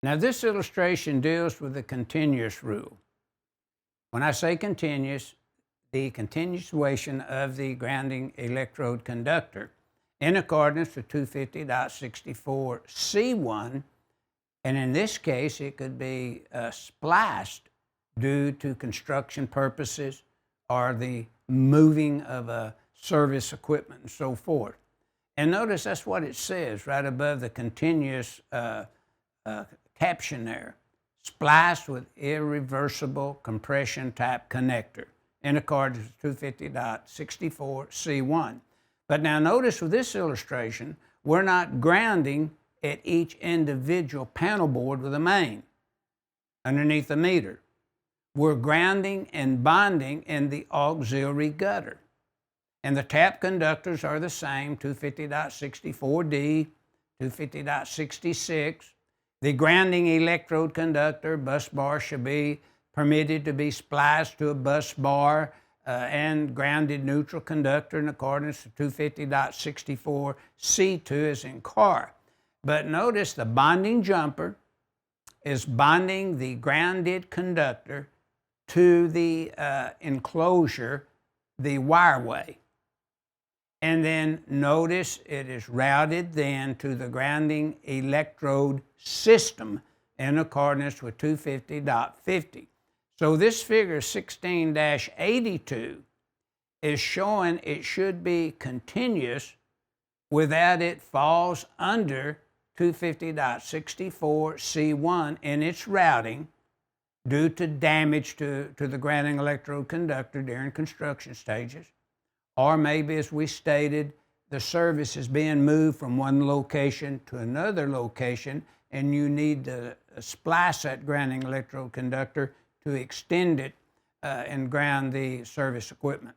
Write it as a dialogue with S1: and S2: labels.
S1: Now this illustration deals with the continuous rule. When I say continuous, the continuation of the grounding electrode conductor in accordance with 250.64C1, and in this case it could be spliced due to construction purposes or the moving of a service equipment and so forth. And notice that's what it says right above the continuous caption there. Spliced with irreversible compression type connector in accordance with 250.64C1. But now notice with this illustration, we're not grounding at each individual panel board with a main underneath the meter. We're grounding and bonding in the auxiliary gutter. And the tap conductors are the same, 250.64D, 250.66. The grounding electrode conductor bus bar should be permitted to be spliced to a bus bar and grounded neutral conductor in accordance to 250.64C2 as in car. But notice the bonding jumper is bonding the grounded conductor to the enclosure, the wireway. And then notice it is routed then to the grounding electrode system in accordance with 250.50. So this figure 16-82 is showing it should be continuous without it falls under 250.64C1 in its routing due to damage to the grounding electrode conductor during construction stages. Or maybe, as we stated, the service is being moved from one location to another location and you need to splice that grounding electrode conductor to extend it and ground the service equipment.